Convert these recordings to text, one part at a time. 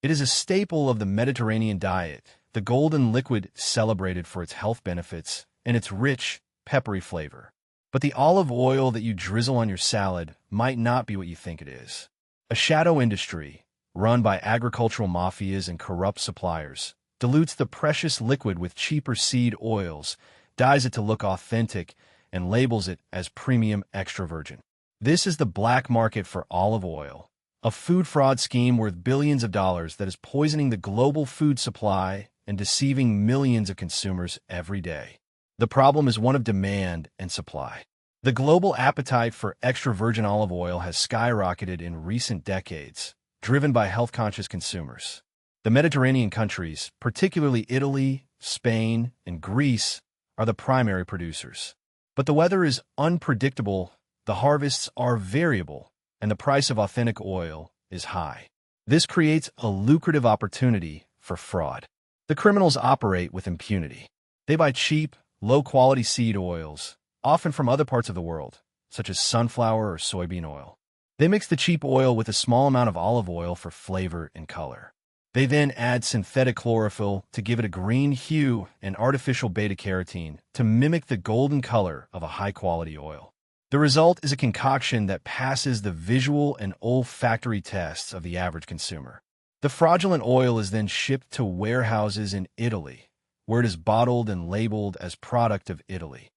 It is a staple of the Mediterranean diet, the golden liquid celebrated for its health benefits and its rich, peppery flavor. But the olive oil that you drizzle on your salad might not be what you think it is. A shadow industry, run by agricultural mafias and corrupt suppliers, dilutes the precious liquid with cheaper seed oils, dyes it to look authentic, and labels it as premium extra virgin. This is the black market for olive oil, a food fraud scheme worth billions of dollars that is poisoning the global food supply and deceiving millions of consumers every day. The problem is one of demand and supply. The global appetite for extra virgin olive oil has skyrocketed in recent decades, driven by health-conscious consumers. The Mediterranean countries, particularly Italy, Spain, and Greece, are the primary producers. But the weather is unpredictable, the harvests are variable, and the price of authentic oil is high. This creates a lucrative opportunity for fraud. The criminals operate with impunity. They buy cheap, low-quality seed oils, often from other parts of the world, such as sunflower or soybean oil. They mix the cheap oil with a small amount of olive oil for flavor and color. They then add synthetic chlorophyll to give it a green hue and artificial beta-carotene to mimic the golden color of a high-quality oil. The result is a concoction that passes the visual and olfactory tests of the average consumer. The fraudulent oil is then shipped to warehouses in Italy, where it is bottled and labeled as product of Italy.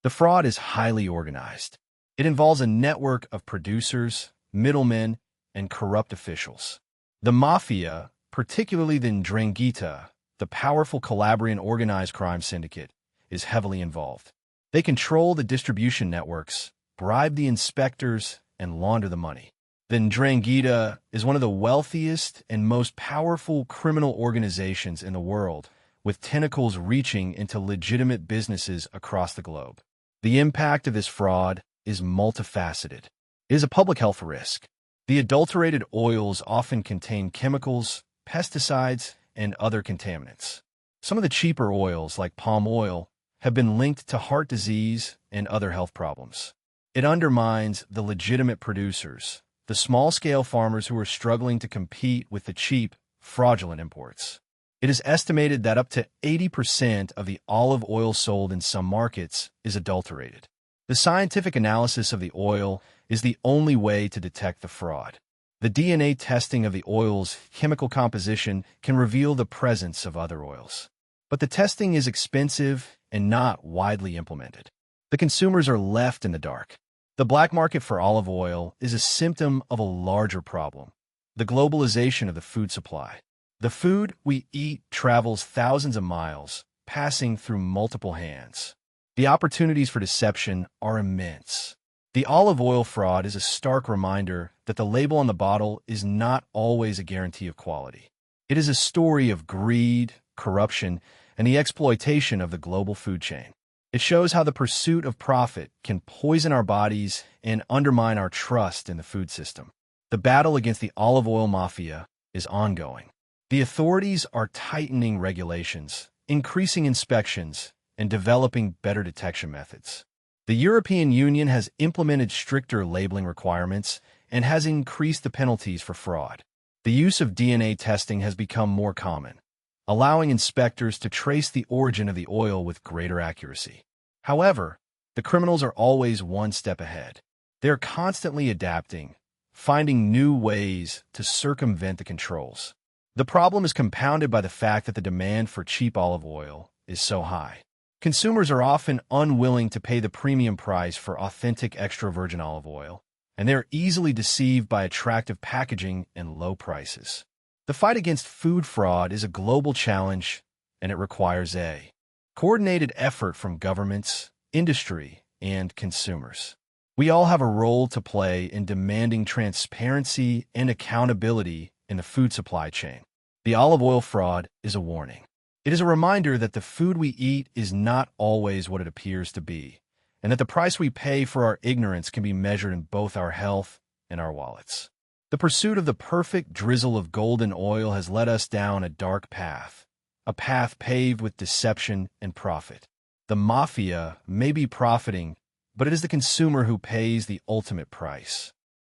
The fraud is highly organized. It involves a network of producers, middlemen, and corrupt officials. The Mafia, particularly the 'Ndrangheta, the powerful Calabrian organized crime syndicate, is heavily involved. They control the distribution networks, bribe the inspectors, and launder the money. The 'Ndrangheta is one of the wealthiest and most powerful criminal organizations in the world, with tentacles reaching into legitimate businesses across the globe. The impact of this fraud is multifaceted. It is a public health risk. The adulterated oils often contain chemicals, pesticides, and other contaminants. Some of the cheaper oils, like palm oil, have been linked to heart disease and other health problems. It undermines the legitimate producers, the small-scale farmers who are struggling to compete with the cheap, fraudulent imports. It is estimated that up to 80% of the olive oil sold in some markets is adulterated. The scientific analysis of the oil is the only way to detect the fraud. The DNA testing of the oil's chemical composition can reveal the presence of other oils. But the testing is expensive and not widely implemented. The consumers are left in the dark. The black market for olive oil is a symptom of a larger problem: the globalization of the food supply. The food we eat travels thousands of miles, passing through multiple hands. The opportunities for deception are immense. The olive oil fraud is a stark reminder that the label on the bottle is not always a guarantee of quality. It is a story of greed, corruption, and the exploitation of the global food chain. It shows how the pursuit of profit can poison our bodies and undermine our trust in the food system. The battle against the olive oil mafia is ongoing. The authorities are tightening regulations, increasing inspections, and developing better detection methods. The European Union has implemented stricter labeling requirements and has increased the penalties for fraud. The use of DNA testing has become more common, allowing inspectors to trace the origin of the oil with greater accuracy. However, the criminals are always one step ahead. They are constantly adapting, finding new ways to circumvent the controls. The problem is compounded by the fact that the demand for cheap olive oil is so high. Consumers are often unwilling to pay the premium price for authentic extra virgin olive oil, and they are easily deceived by attractive packaging and low prices. The fight against food fraud is a global challenge, and it requires a coordinated effort from governments, industry, and consumers. We all have a role to play in demanding transparency and accountability in the food supply chain. The olive oil fraud is a warning. It is a reminder that the food we eat is not always what it appears to be, and that the price we pay for our ignorance can be measured in both our health and our wallets. The pursuit of the perfect drizzle of golden oil has led us down a dark path, a path paved with deception and profit. The mafia may be profiting, but it is the consumer who pays the ultimate price.